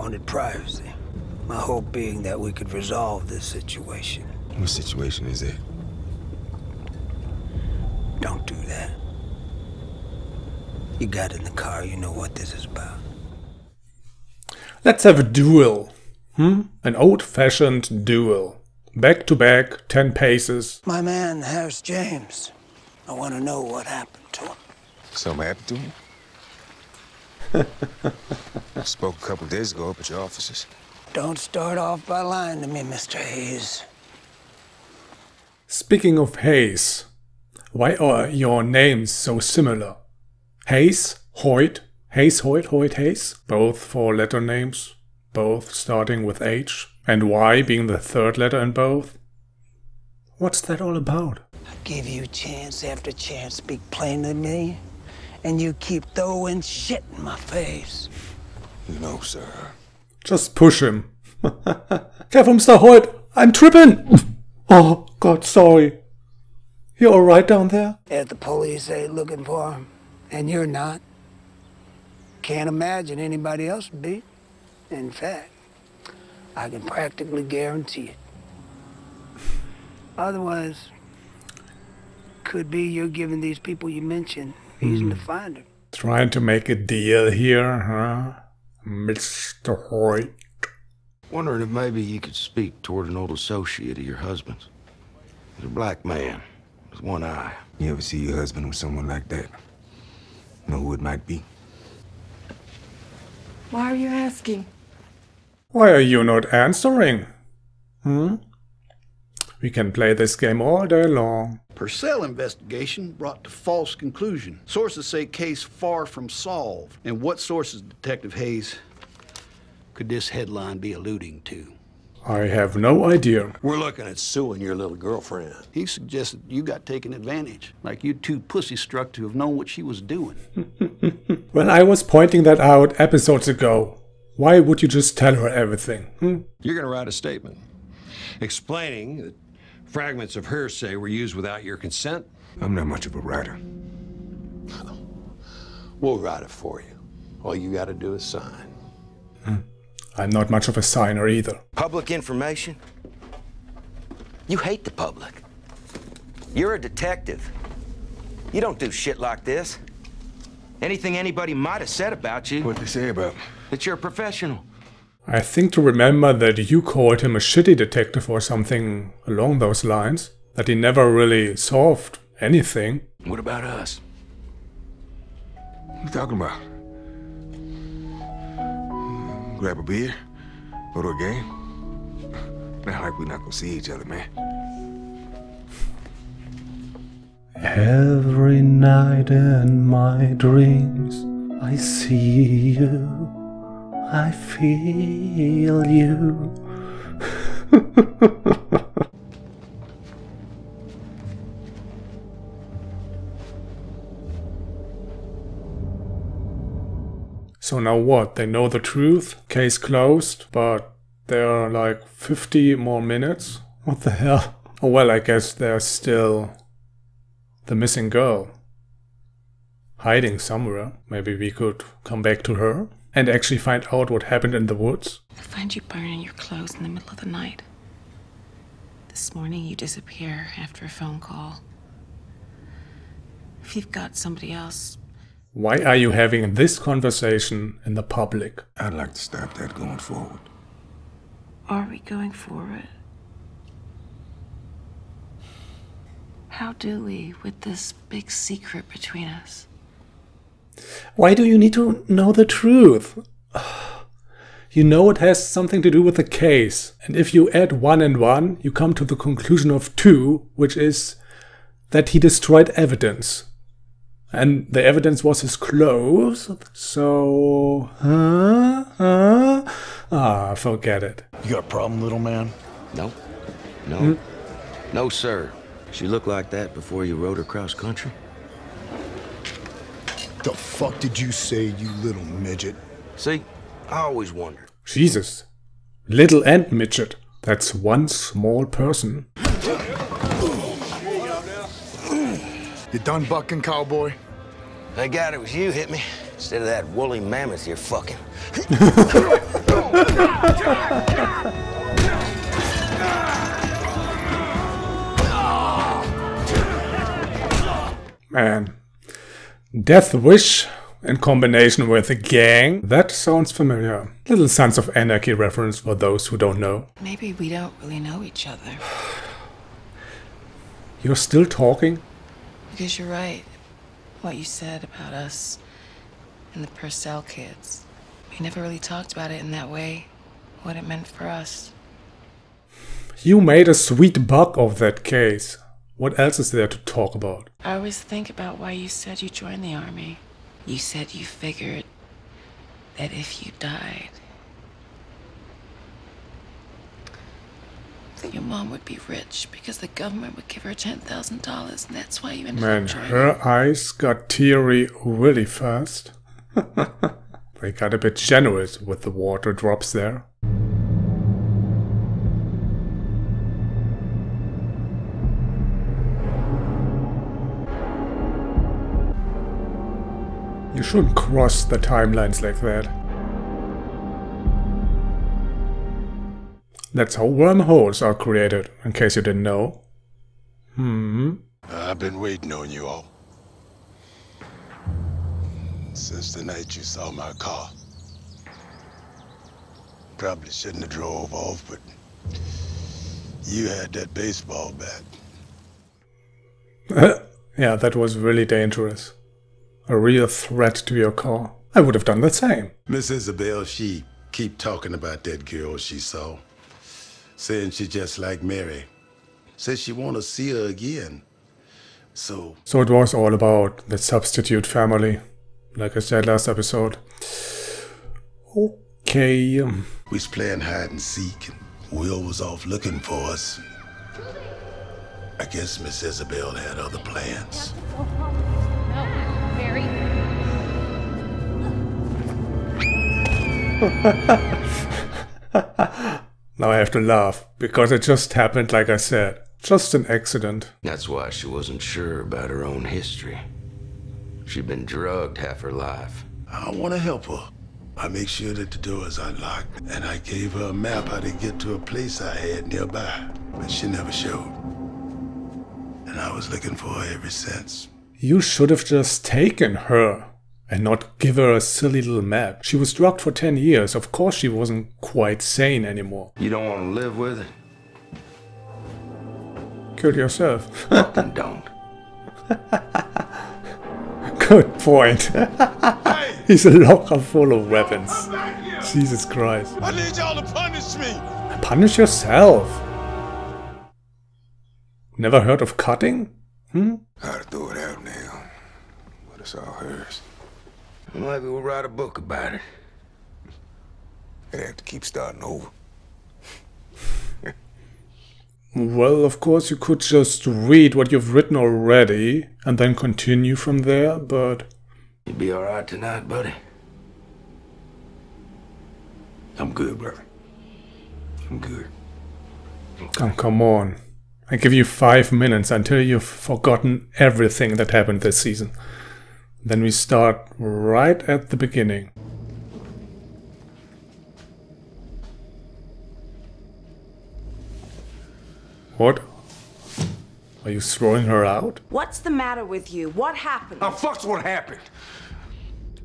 wanted privacy. My hope being that we could resolve this situation. What situation is it? Don't do that. You got in the car, you know what this is about. Let's have a duel. An old-fashioned duel. Back to back, 10 paces. My man, Harris James. I want to know what happened to him. Something happened to him? I spoke a couple days ago up at your offices. Don't start off by lying to me, Mr. Hayes. Speaking of Hayes, why are your names so similar? Hayes, Hoyt, Hayes, Hoyt, Hoyt, Hayes. Both 4-letter names, both starting with H. And Y being the 3rd letter in both. What's that all about? I give you chance after chance, speak plain to me, and you keep throwing shit in my face. No, sir. Just push him. Careful, Mr. Hoyt, I'm tripping! Oh, God, sorry. You alright down there? If the police ain't looking for him, and you're not, can't imagine anybody else would be. In fact, I can practically guarantee it. Otherwise, could be you're giving these people you mentioned reason to find him. Trying to make a deal here, huh? Mr. Hoyt. Wondering if maybe you could speak toward an old associate of your husband's. He's a black man with one eye. You ever see your husband with someone like that? Know who it might be? Why are you asking? Why are you not answering? We can play this game all day long. Purcell investigation brought to false conclusion. Sources say case far from solved. And what sources, Detective Hayes, could this headline be alluding to? I have no idea. We're looking at suing your little girlfriend. He suggested you got taken advantage, like you too pussy-struck to have known what she was doing. Well, I was pointing that out episodes ago. Why would you just tell her everything? You're going to write a statement explaining that fragments of hearsay were used without your consent. I'm not much of a writer. We'll write it for you. All you got to do is sign. I'm not much of a signer either. Public information? You hate the public. You're a detective. You don't do shit like this. Anything anybody might have said about you, What'd they say about me? that you're a professional. I think to remember that you called him a shitty detective or something along those lines. That he never really solved anything. What about us? What you talking about? Grab a beer? Go to a game? Not like we're not gonna see each other, man. Every night in my dreams I see you, I feel you. So now what? They know the truth, case closed, but there are like 50 more minutes? What the hell? Oh well, I guess there's still the missing girl hiding somewhere. Maybe we could come back to her and actually find out what happened in the woods. I find you burning your clothes in the middle of the night. This morning you disappear after a phone call. If you've got somebody else... Why are you having this conversation in the public? I'd like to stop that going forward. Are we going forward? How do we with this big secret between us? Why do you need to know the truth? You know it has something to do with the case. And if you add 1 and 1, you come to the conclusion of 2, which is that he destroyed evidence. And the evidence was his clothes, so... forget it. You got a problem, little man? No. No. No, sir. She looked like that before you rode her cross country? The fuck did you say, you little midget? See, I always wondered. Jesus. Little and midget. That's one small person. You done bucking, cowboy? Thank God it was you hit me, instead of that woolly mammoth you're fucking. Man. Death Wish in combination with a gang. That sounds familiar. Little Sons of Anarchy reference for those who don't know. Maybe we don't really know each other. You're still talking? Because you're right. What you said about us and the Purcell kids. We never really talked about it in that way. What it meant for us. You made a sweet buck of that case. What else is there to talk about? I always think about why you said you joined the army. You said you figured that if you died, that your mom would be rich because the government would give her $10,000, and that's why you ended Man, up joining. her eyes got teary really fast. They got a bit generous with the water drops there. You shouldn't cross the timelines like that. That's how wormholes are created, in case you didn't know. I've been waiting on you all. Since the night you saw my car. Probably shouldn't have drove off, but you had that baseball bat. Yeah, that was really dangerous. A real threat to your car. I would have done the same. Miss Isabel, she keep talking about that girl she saw. Saying she just like Mary. Says she want to see her again. So it was all about the substitute family, like I said last episode. Okay. we was playing hide and seek, and Will was off looking for us. I guess Miss Isabel had other plans. Mary. Now I have to laugh, because it just happened like I said. Just an accident. That's why she wasn't sure about her own history. She'd been drugged half her life. I want to help her. I make sure that the door is unlocked, and I gave her a map how to get to a place I had nearby, but she never showed. And I was looking for her ever since. You should have just taken her and not give her a silly little map. She was drugged for 10 years. Of course she wasn't quite sane anymore. You don't want to live with it? Kill yourself. Fucking don't. Good point. He's a locker full of weapons. Jesus Christ. I need y'all to punish me! Punish yourself. Never heard of cutting? I'd throw it out now, but it's all hers. Maybe we'll write a book about it. They'd have to keep starting over. Well, of course you could just read what you've written already and then continue from there, but... You be alright tonight, buddy? I'm good, brother. I'm good. Oh, come on. I give you 5 minutes until you've forgotten everything that happened this season. Then we start right at the beginning. What? Are you throwing her out? What's the matter with you? What happened? Oh, fuck's what happened.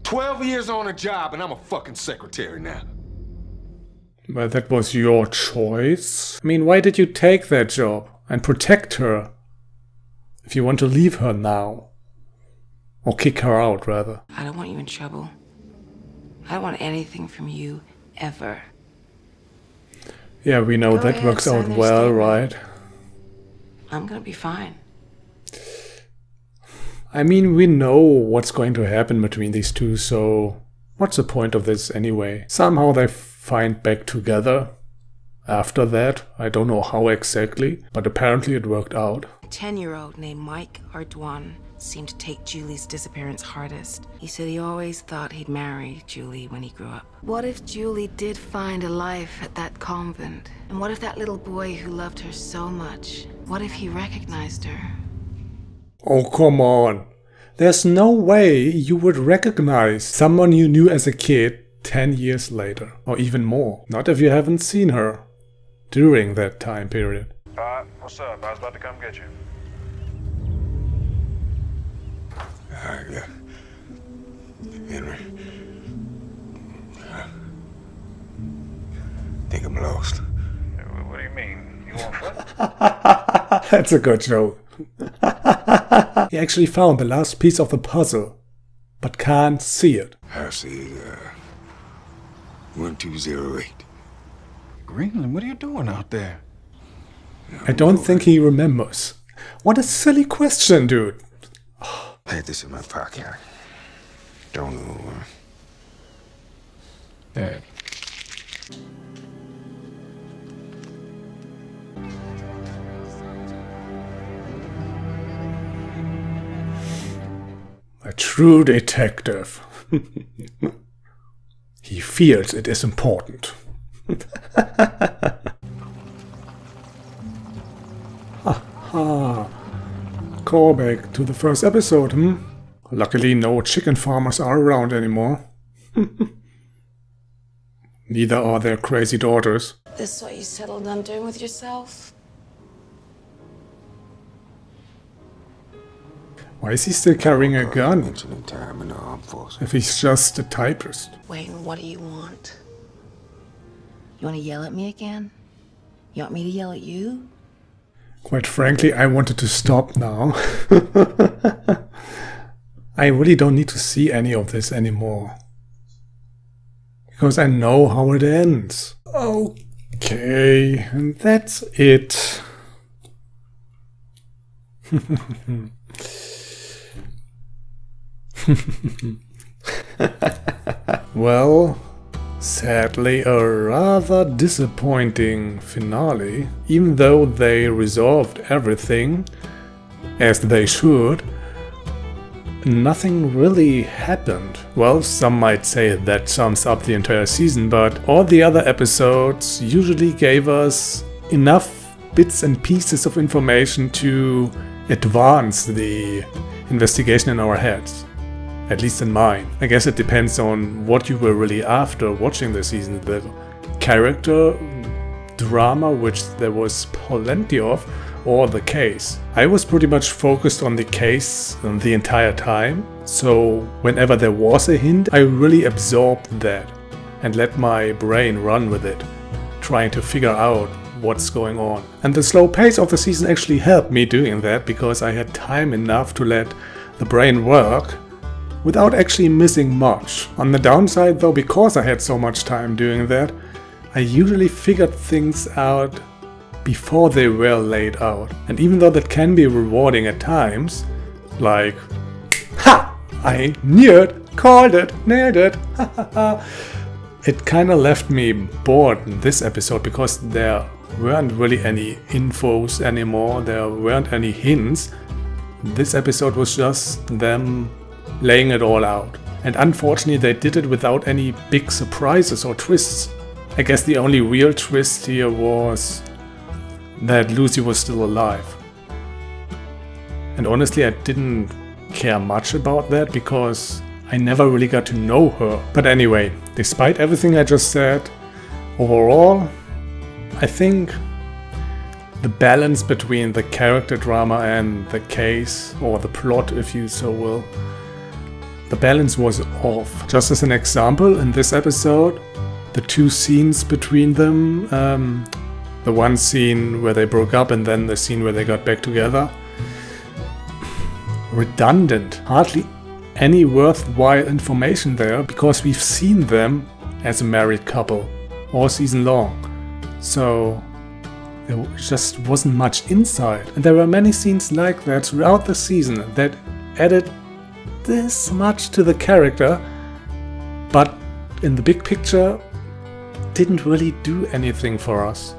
12 years on a job and I'm a fucking secretary now. Well, that was your choice. I mean, why did you take that job and protect her? If you want to leave her now. Or kick her out, rather. I don't want you in trouble. I don't want anything from you, ever. Yeah, we know Go that ahead, works sign out their well, statement. right? I'm gonna be fine. I mean, we know what's going to happen between these two, so what's the point of this anyway? Somehow they find back together after that. I don't know how exactly, but apparently it worked out. A 10-year-old named Mike Ardoin seemed to take Julie's disappearance hardest. He said he always thought he'd marry Julie when he grew up. What if Julie did find a life at that convent? And what if that little boy who loved her so much, what if he recognized her? Oh, come on. There's no way you would recognize someone you knew as a kid 10 years later, or even more. Not if you haven't seen her during that time period. What's up? I was about to come get you. Alright, yeah. Henry. I think I'm lost. What do you mean? You want foot? That's a good joke. He actually found the last piece of the puzzle, but can't see it. House is 1208. Greenland, what are you doing out there? I don't think he remembers. What a silly question, dude. I had this in my pocket. Don't know where. Dad. A true detective. He feels it is important. Callback to the first episode, Luckily no chicken farmers are around anymore. Neither are their crazy daughters. This what you settled on doing with yourself? Why is he still carrying a gun Mentioning time in the armed forces. if he's just a typist? Wayne, what do you want? You want to yell at me again? You want me to yell at you? Quite frankly, I wanted to stop now. I really don't need to see any of this anymore. Because I know how it ends. Okay, and that's it. Well, sadly a rather disappointing finale. Even though they resolved everything, as they should, nothing really happened. Well, some might say that sums up the entire season, but all the other episodes usually gave us enough bits and pieces of information to advance the investigation in our heads. At least in mine. I guess it depends on what you were really after watching the season. The character drama, which there was plenty of, or the case. I was pretty much focused on the case the entire time, so whenever there was a hint, I really absorbed that and let my brain run with it, trying to figure out what's going on. And the slow pace of the season actually helped me doing that, because I had time enough to let the brain work without actually missing much. On the downside though, because I had so much time doing that, I usually figured things out before they were laid out. And even though that can be rewarding at times, like, ha! I knew it, called it, nailed it, ha ha ha. It kinda left me bored in this episode, because there weren't really any infos anymore, there weren't any hints. This episode was just them laying it all out. And unfortunately they did it without any big surprises or twists. I guess the only real twist here was that Lucy was still alive. And honestly I didn't care much about that, because I never really got to know her. But anyway, despite everything I just said, overall I think the balance between the character drama and the case, or the plot if you so will, the balance was off. Just as an example, in this episode, the two scenes between them, the one scene where they broke up and then the scene where they got back together, redundant. Hardly any worthwhile information there, because we've seen them as a married couple all season long. So there just wasn't much insight. And there were many scenes like that throughout the season that added this much to the character, but in the big picture didn't really do anything for us.